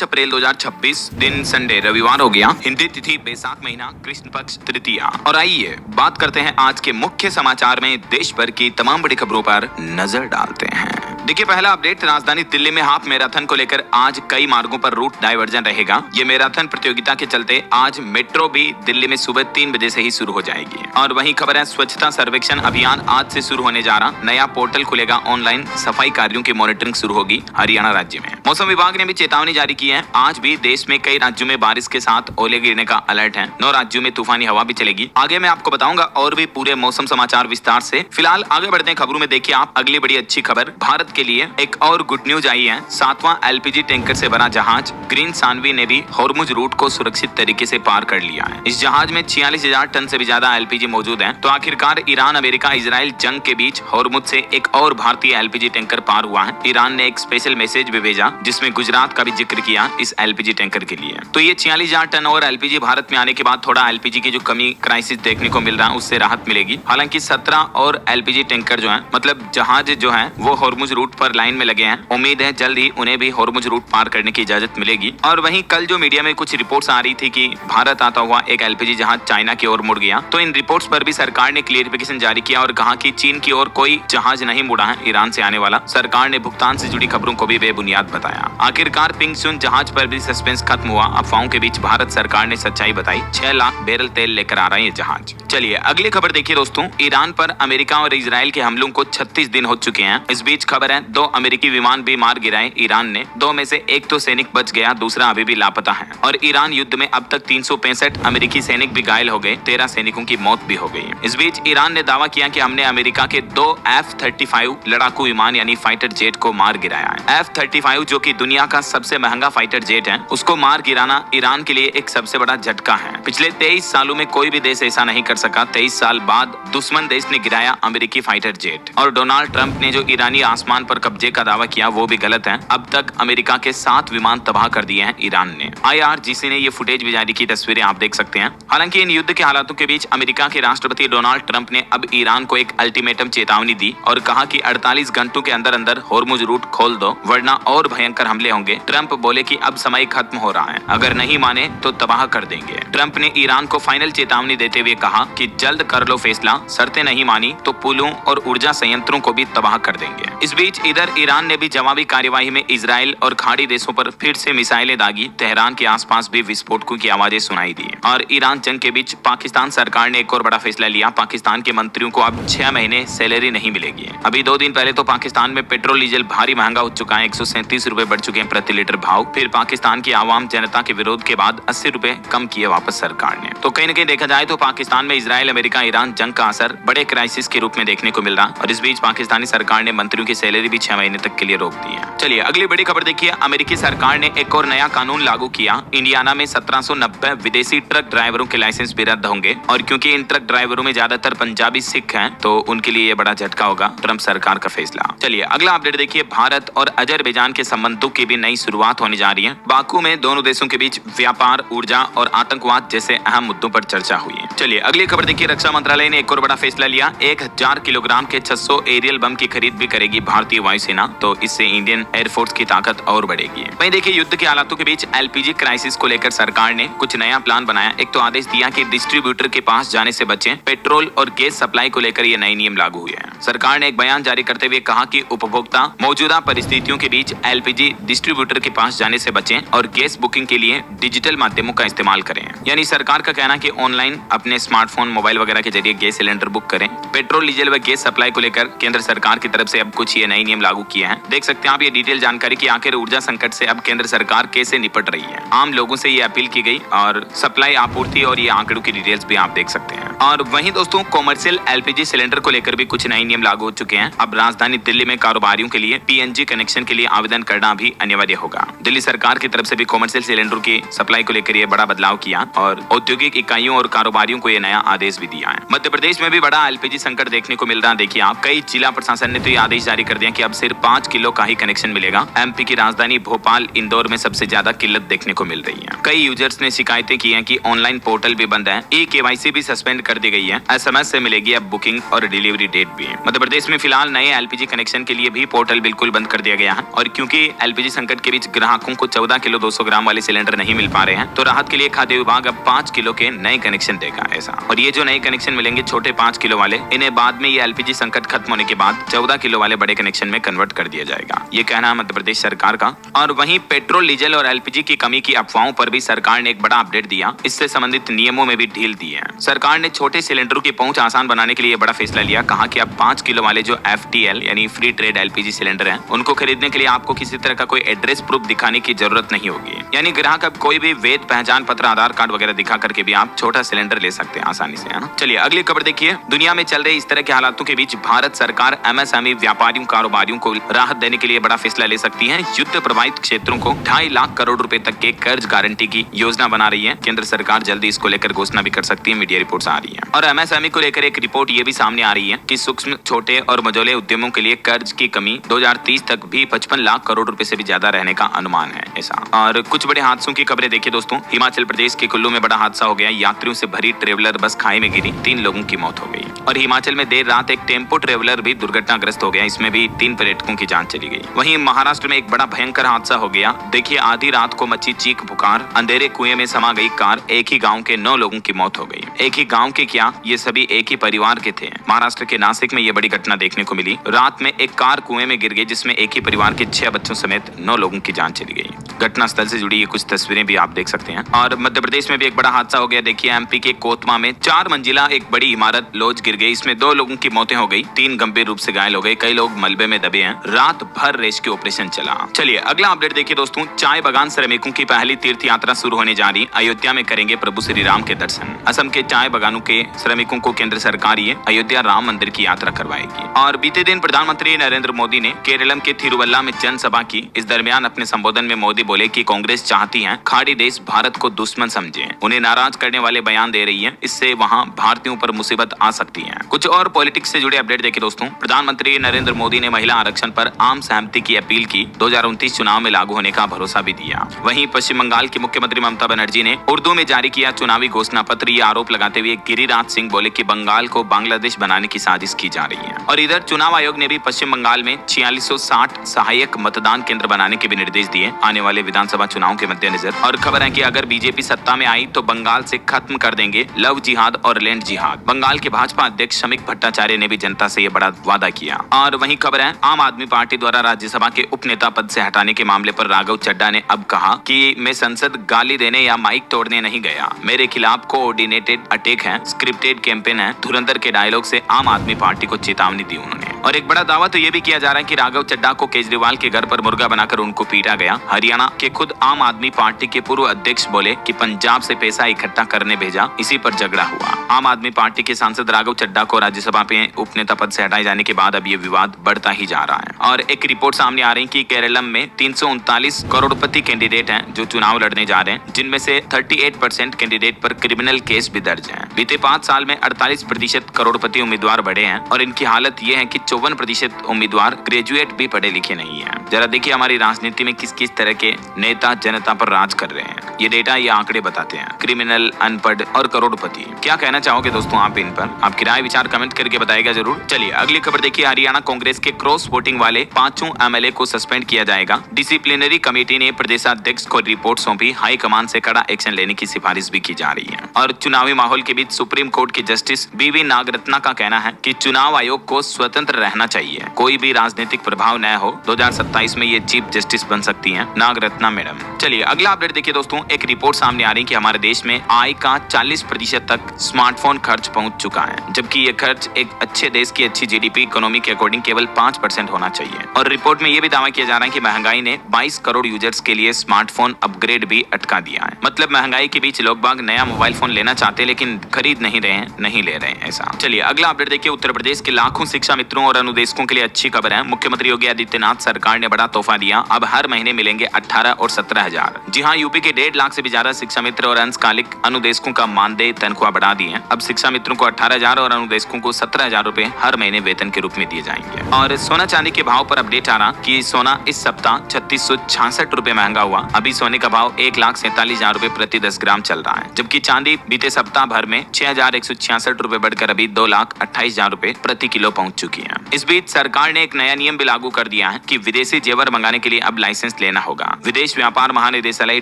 अप्रैल 2026, दिन संडे रविवार हो गया। हिंदी तिथि बैसाख महीना, कृष्ण पक्ष तृतीया। और आइए बात करते हैं आज के मुख्य समाचार में देश भर की तमाम बड़ी खबरों पर नजर डालते हैं। देखिए, पहला अपडेट, राजधानी दिल्ली में हाफ मैराथन को लेकर आज कई मार्गों पर रूट डायवर्जन रहेगा। ये मैराथन प्रतियोगिता के चलते आज मेट्रो भी दिल्ली में सुबह 3 बजे से ही शुरू हो जाएगी। और वहीं खबर है, स्वच्छता सर्वेक्षण अभियान आज से शुरू होने जा रहा। नया पोर्टल खुलेगा, ऑनलाइन सफाई कार्यों की मॉनिटरिंग शुरू होगी हरियाणा राज्य में। मौसम विभाग ने भी चेतावनी जारी की है। आज भी देश में कई राज्यों में बारिश के साथ ओले गिरने का अलर्ट है। 9 राज्यों में तूफानी हवा भी चलेगी। आगे मैं आपको बताऊंगा और भी पूरे मौसम समाचार विस्तार से। फिलहाल आगे बढ़ते हैं खबरों में। देखिए आप, अगली बड़ी अच्छी खबर, भारत के लिए एक और गुड न्यूज आई है। 7वां एलपीजी टैंकर से भरा जहाज ग्रीन सानवी ने भी हॉर्मुज रूट को सुरक्षित तरीके से पार कर लिया है। इस जहाज में 46,000 टन से भी ज्यादा एलपीजी मौजूद है। तो आखिरकार ईरान अमेरिका इजराइल जंग के बीच हॉर्मुज से एक और भारतीय एलपीजी टैंकर पार हुआ है। ईरान ने एक स्पेशल मैसेज भी भेजा जिसमें गुजरात का भी जिक्र किया इस एलपीजी टैंकर के लिए। तो ये 46,000 टन और एलपीजी भारत में आने के बाद थोड़ा एलपीजी की जो कमी क्राइसिस देखने को मिल रहा है उससे राहत मिलेगी। हालांकि 17 और एलपीजी टैंकर जो है, मतलब जहाज जो है, वो हॉर्मुज रूट पर लाइन में लगे हैं। उम्मीद है जल्द ही उन्हें भी हॉर्मुज रूट पार करने की इजाजत मिलेगी। और वहीं कल जो मीडिया में कुछ रिपोर्ट्स आ रही थी कि भारत आता हुआ एक एलपीजी जहाज चाइना की ओर मुड़ गया, तो इन रिपोर्ट्स पर भी सरकार ने क्लियरिफिकेशन जारी किया और कहा कि चीन की ओर कोई जहाज नहीं मुड़ा है ईरान से आने वाला। सरकार ने भुगतान से जुड़ी खबरों को भी बेबुनियाद बताया। आखिरकार पिंगसुन जहाज पर भी सस्पेंस खत्म हुआ। अफवाहों के बीच भारत सरकार ने सच्चाई बताई। 6 लाख बैरल तेल लेकर आ रहा है ये जहाज। चलिए अगली खबर देखिए दोस्तों, ईरान पर अमेरिका और इजराइल के हमलों को 36 दिन हो चुके हैं। इस बीच खबर है, 2 अमेरिकी विमान भी मार गिराए ईरान ने। 2 में से एक तो सैनिक बच गया, दूसरा अभी भी लापता है। और ईरान युद्ध में अब तक 365 अमेरिकी सैनिक भी घायल हो गए, 13 सैनिकों की मौत भी हो गई है। इस बीच ईरान ने दावा किया कि हमने अमेरिका के 2 F-35 लड़ाकू विमान यानी फाइटर जेट को मार गिराया है। F-35 जो कि दुनिया का सबसे महंगा फाइटर जेट है, उसको मार गिराना ईरान के लिए एक सबसे बड़ा झटका है। पिछले 23 सालों में कोई भी देश ऐसा नहीं कर सका। 23 साल बाद दुश्मन देश ने गिराया अमेरिकी फाइटर जेट। और डोनाल्ड ट्रंप ने जो ईरानी आसमान पर कब्जे का दावा किया वो भी गलत है। अब तक अमेरिका के 7 विमान तबाह कर दिए हैं ईरान ने। IRGC ने ये फुटेज भी जारी की, तस्वीरें आप देख सकते हैं। हालांकि इन युद्ध के हालातों के बीच अमेरिका के राष्ट्रपति डोनाल्ड ट्रंप ने अब ईरान को एक अल्टीमेटम चेतावनी दी और कहा कि 48 घंटों के अंदर अंदर हॉर्मुज रूट खोल दो वरना और भयंकर हमले होंगे। ट्रंप बोले कि अब समय खत्म हो रहा है, अगर नहीं माने तो तबाह कर देंगे। ट्रंप ने ईरान को फाइनल चेतावनी देते हुए कहा कि जल्द कर लो फैसला, शर्तें नहीं मानी तो पुलों और ऊर्जा संयंत्रों को भी तबाह कर देंगे। इस बीच इधर ईरान ने भी जवाबी कार्यवाही में इजराइल और खाड़ी देशों पर फिर से मिसाइलें दागी। तेहरान के आसपास भी विस्फोटकों की आवाजें सुनाई दी। और ईरान जंग के बीच पाकिस्तान सरकार ने एक और बड़ा फैसला लिया। पाकिस्तान के मंत्रियों को अब 6 महीने सैलरी नहीं मिलेगी। अभी 2 दिन पहले तो पाकिस्तान में पेट्रोल डीजल भारी महंगा हो चुका है। 137 रुपए बढ़ चुके हैं प्रति लीटर भाव। फिर पाकिस्तान की आवाम जनता के विरोध के बाद 80 रुपए कम किए वापस सरकार ने। तो कहीं न कहीं देखा जाए तो पाकिस्तान में इजराइल अमेरिका ईरान जंग का असर बड़े क्राइसिस के रूप में देखने को मिल रहा। और इस बीच पाकिस्तानी सरकार ने मंत्रियों की सैलरी भी 6 महीने तक के लिए रोक दी है। चलिए अगली बड़ी खबर देखिए, अमेरिकी सरकार ने एक और नया कानून लागू किया। इंडियाना में 1790 विदेशी ट्रक ड्राइवरों के लाइसेंस भी रद्द होंगे। और क्योंकि इन ट्रक ड्राइवरों में ज्यादातर पंजाबी सिख हैं, तो उनके लिए ये बड़ा झटका होगा ट्रंप सरकार का फैसला। चलिए अगला अपडेट देखिए, भारत और अजरबैजान के संबंधों की भी नई शुरुआत होने जा रही है। बाकू में दोनों देशों के बीच व्यापार, ऊर्जा और आतंकवाद जैसे अहम मुद्दों पर चर्चा हुई है। चलिए अगली खबर देखिए, रक्षा मंत्रालय ने एक और बड़ा फैसला लिया। 1000 किलोग्राम के 600 एरियल बम की खरीद भी करेगी भारतीय वायुसेना। तो इससे इंडियन एयरफोर्स की ताकत और बढ़ेगी। वहीं देखिए, युद्ध के हालातों के बीच एलपीजी क्राइसिस को लेकर सरकार ने कुछ नया प्लान बनाया। एक तो आदेश दिया कि डिस्ट्रीब्यूटर के पास जाने से बचें। पेट्रोल और गैस सप्लाई को लेकर ये नए नियम लागू हुए हैं। सरकार ने एक बयान जारी करते हुए कहा कि उपभोक्ता मौजूदा परिस्थितियों के बीच एलपीजी डिस्ट्रीब्यूटर के पास जाने से बचें और गैस बुकिंग के लिए डिजिटल माध्यमों का इस्तेमाल करें। यानी सरकार का कहना कि ऑनलाइन अपने स्मार्टफोन, मोबाइल वगैरह के जरिए गैस सिलेंडर बुक करें। पेट्रोल, डीजल व गैस सप्लाई को लेकर केंद्र सरकार की तरफ से अब कुछ ये नए नियम लागू किए हैं। देख सकते हैं आप ये डिटेल जानकारी कि आखिर ऊर्जा संकट से अब केंद्र सरकार कैसे निपट रही है। आम लोगों से ये अपील की गई और सप्लाई, आपूर्ति और ये आंकड़ों की डिटेल्स भी आप देख सकते हैं। और वहीं दोस्तों, कॉमर्शियल एलपीजी सिलेंडर को लेकर भी कुछ नए नियम लागू हो चुके हैं। अब राजधानी दिल्ली में कारोबारियों के लिए पीएनजी कनेक्शन के लिए आवेदन करना भी अनिवार्य होगा। दिल्ली सरकार की तरफ से भी कॉमर्शियल सिलेंडर की सप्लाई को लेकर ये बड़ा बदलाव किया और औद्योगिक इकाइयों और कारोबारियों को ये नया आदेश भी दिया है। मध्य प्रदेश में भी बड़ा एलपीजी संकट देखने को मिल रहा है। देखिए आप, कई जिला प्रशासन ने तो ये आदेश जारी कर दिया कि अब सिर्फ 5 किलो का ही कनेक्शन मिलेगा। एमपी की राजधानी भोपाल, इंदौर में सबसे ज्यादा किल्लत देखने को मिल रही है। कई यूजर्स ने शिकायतें की हैं कि ऑनलाइन पोर्टल भी बंद है, ई-केवाईसी भी सस्पेंड कर कर दी गई है। SMS से मिलेगी अब बुकिंग और डिलीवरी डेट भी। मध्य प्रदेश में फिलहाल नए LPG कनेक्शन के लिए भी पोर्टल बिल्कुल बंद कर दिया गया है और क्योंकि LPG संकट के बीच ग्राहकों को 14 किलो 200 ग्राम वाले सिलेंडर नहीं मिल पा रहे हैं, तो राहत के लिए खाद्य विभाग अब 5 किलो के नए कनेक्शन देगा ऐसा। और ये जो नए कनेक्शन मिलेंगे छोटे 5 किलो वाले, इन्हें बाद में ये LPG संकट खत्म होने के बाद 14 किलो वाले बड़े कनेक्शन में कन्वर्ट कर दिया जाएगा, ये कहना है मध्य प्रदेश सरकार का। और वहीं पेट्रोल डीजल और LPG की कमी की अफवाहों पर भी सरकार ने एक बड़ा अपडेट दिया। इससे संबंधित नियमों में भी ढील दी है। सरकार ने छोटे सिलेंडरों की पहुंच आसान बनाने के लिए बड़ा फैसला लिया। कहा कि अब 5 किलो वाले जो FTL यानी फ्री ट्रेड LPG सिलेंडर हैं, उनको खरीदने के लिए आपको किसी तरह का कोई एड्रेस प्रूफ दिखाने की जरूरत नहीं होगी। यानी ग्राहक अब कोई भी वैध पहचान पत्र, आधार कार्ड वगैरह दिखा करके भी आप छोटा सिलेंडर ले सकते हैं आसानी से, है ना। चलिए अगली खबर देखिए। दुनिया में चल रहे इस तरह के हालातों के बीच भारत सरकार MSME व्यापारियों कारोबारियों को राहत देने के लिए बड़ा फैसला ले सकती है। युद्ध प्रभावित क्षेत्रों को 2.5 लाख करोड़ रुपए तक के कर्ज गारंटी की योजना बना रही है। केंद्र सरकार जल्दी इसको लेकर घोषणा भी कर सकती है, मीडिया रिपोर्ट्स आ रही है। और MSME को लेकर एक रिपोर्ट ये भी सामने आ रही है कि सूक्ष्म, छोटे और मझोले उद्यमों के लिए कर्ज की कमी 2030 तक भी 55 लाख करोड़ रुपए से भी ज्यादा रहने का अनुमान है ऐसा। और कुछ बड़े हादसों की खबरें देखिए दोस्तों। हिमाचल प्रदेश के कुल्लू में बड़ा हादसा हो गया। यात्रियों से भरी ट्रेवलर बस खाई में गिरी, 3 लोगों की मौत हो गई। और हिमाचल में देर रात एक टेम्पो ट्रेवलर भी दुर्घटनाग्रस्त हो गया, इसमें भी 3 पर्यटकों की जान चली गई। वहीं महाराष्ट्र में एक बड़ा भयंकर हादसा हो गया। देखिए आधी रात को मची चीख पुकार, अंधेरे कुएं में समा गई कार, एक ही गांव के 9 लोगों की मौत हो गई। एक ही गांव के क्या, ये सभी एक ही परिवार के थे। महाराष्ट्र के नासिक में ये बड़ी घटना देखने को मिली। रात में एक कार कुएं में गिर गई जिसमें एक ही परिवार के 6 बच्चों समेत 9 लोगों की जान चली गई। घटना स्थल से जुड़ी ये कुछ तस्वीरें भी आप देख सकते हैं। और मध्य प्रदेश में भी एक बड़ा हादसा हो गया। देखिए MP के कोतमा में 4 मंजिला एक बड़ी इमारत लॉज गिर गई। इसमें 2 लोगों की मौतें हो गई, 3 गंभीर रूप से घायल हो गए, कई लोग मलबे में दबे हैं। रात भर रेस्क्यू ऑपरेशन चला। चलिए अगला अपडेट देखिए दोस्तों। चाय बागान श्रमिकों की पहली तीर्थ यात्रा शुरू होने जा रही। अयोध्या में करेंगे प्रभु श्री राम के दर्शन। असम के चाय बागानों के श्रमिकों को केंद्र सरकार ये अयोध्या राम मंदिर की यात्रा करवाएगी। और बीते दिन प्रधानमंत्री नरेंद्र मोदी ने केरलम के थिरुवल्ला में जनसभा की। इस दरमियान अपने संबोधन में मोदी बोले कि कांग्रेस चाहती है खाड़ी देश भारत को दुश्मन समझे, उन्हें नाराज करने वाले बयान दे रही है, इससे वहां भारतीयों पर मुसीबत आ सकती है। कुछ और पॉलिटिक्स से जुड़े अपडेट देखिए दोस्तों। प्रधानमंत्री नरेंद्र मोदी ने महिला आरक्षण पर आम सहमति की अपील की। 2029 चुनाव में लागू होने का भरोसा भी दिया। वहीं पश्चिम बंगाल की मुख्यमंत्री ममता बनर्जी ने उर्दू में जारी किया चुनावी घोषणा पत्र। ये आरोप लगाते हुए गिरिराज सिंह बोले कि बंगाल को बांग्लादेश बनाने की साजिश की जा रही है। और इधर चुनाव आयोग ने भी पश्चिम बंगाल में 4660 सहायक मतदान केंद्र बनाने के भी निर्देश दिए आने वाले विधानसभा चुनाव के मद्देनजर। और खबर है कि अगर बीजेपी सत्ता में आई तो बंगाल से खत्म कर देंगे लव जिहाद और लैंड जिहाद। बंगाल के भाजपा अध्यक्ष शमीक भट्टाचार्य ने भी जनता से ये बड़ा वादा किया। और वहीं खबर है आम आदमी पार्टी द्वारा राज्यसभा के उप नेता पद से हटाने के मामले पर राघव चड्ढा ने अब कहा कि मैं संसद गाली देने या माइक तोड़ने नहीं गया, मेरे खिलाफ कोऑर्डिनेटेड अटैक है, स्क्रिप्टेड कैंपेन है। धुरंधर के डायलॉग से आम आदमी पार्टी को चेतावनी दी उन्होंने। और एक बड़ा दावा तो ये भी किया जा रहा है कि राघव चड्ढा को केजरीवाल के घर पर मुर्गा बनाकर उनको पीटा गया। हरियाणा के खुद आम आदमी पार्टी के पूर्व अध्यक्ष बोले कि पंजाब से पैसा इकट्ठा करने भेजा, इसी पर झगड़ा हुआ। आम आदमी पार्टी के सांसद राघव चड्ढा को राज्यसभा पे उपनेता पद से हटाए जाने के बाद अब ये विवाद बढ़ता ही जा रहा है। और एक रिपोर्ट सामने आ रही है कि केरलम में 339 करोड़पति कैंडिडेट हैं जो चुनाव लड़ने जा रहे हैं, जिनमें से 38% कैंडिडेट पर क्रिमिनल केस भी दर्ज है। बीते 5 साल में 48% करोड़पति उम्मीदवार बढ़े हैं और इनकी हालत ये है कि 54% उम्मीदवार ग्रेजुएट भी पढ़े लिखे नहीं है। जरा देखिए हमारी राजनीति में किस किस तरह के नेता जनता पर राज कर रहे हैं। ये डेटा, ये आंकड़े बताते हैं। क्रिमिनल, अनपढ़ और करोड़पति। क्या कहना चाहोगे दोस्तों आप इन पर? आपकी राय विचार कमेंट करके बताइएगा जरूर। चलिए अगली खबर देखिए। हरियाणा कांग्रेस के क्रॉस वोटिंग वाले 5 MLA को सस्पेंड किया जाएगा। डिसिप्लिनरी कमेटी ने प्रदेशाध्यक्ष को रिपोर्ट सौंपी। हाईकमान से कड़ा एक्शन लेने की सिफारिश भी की जा रही है। और चुनावी माहौल के बीच सुप्रीम कोर्ट के जस्टिस BV नागरत्ना का कहना है कि चुनाव आयोग को स्वतंत्र रहना चाहिए, कोई भी राजनीतिक प्रभाव न हो। 2027 में ये चीफ जस्टिस बन सकती हैं नागरत्ना मैडम। चलिए अगला अपडेट देखिए दोस्तों। एक रिपोर्ट सामने आ रही है कि हमारे देश में आय का 40% तक स्मार्टफोन खर्च पहुंच चुका है, जबकि ये खर्च एक अच्छे देश की अच्छी GDP इकोनॉमी के अकॉर्डिंग केवल 5% होना चाहिए। और रिपोर्ट में ये भी दावा किया जा रहा है कि महंगाई ने 22 करोड़ यूजर्स के लिए स्मार्टफोन अपग्रेड भी अटका दिया है। मतलब महंगाई के बीच लोग बाग नया मोबाइल फोन लेना चाहते हैं लेकिन खरीद नहीं रहे हैं, नहीं ले रहे हैं ऐसा। चलिए अगला अपडेट देखिए। उत्तर प्रदेश के लाखों शिक्षा मित्रों और और अनुदेशकों के लिए अच्छी खबर है। मुख्यमंत्री योगी आदित्यनाथ सरकार ने बड़ा तोहफा दिया। अब हर महीने मिलेंगे 18 और 17 हजार। जी हाँ, यूपी के 1.5 लाख से भी ज्यादा शिक्षा मित्र और अंशकालिक अनुदेशकों का मानदेय तनख्वाह बढ़ा दी है। अब शिक्षा मित्रों को 18 हजार और अनुदेशकों को 17 हजार रूपए हर महीने वेतन के रूप में दिए जाएंगे। और सोना चांदी के भाव पर अपडेट आ रहा कि सोना इस सप्ताह 3666 रूपए महंगा हुआ। अभी सोने का भाव 1,47,000 रूपए प्रति 10 ग्राम चल रहा है, जबकि चांदी बीते सप्ताह भर में 6,166 रूपए बढ़कर अभी 2,28,000 रूपए प्रति किलो पहुंच चुकी है। इस बीच सरकार ने एक नया नियम भी लागू कर दिया है कि विदेशी जेवर मंगाने के लिए अब लाइसेंस लेना होगा। विदेश व्यापार महानिदेशालय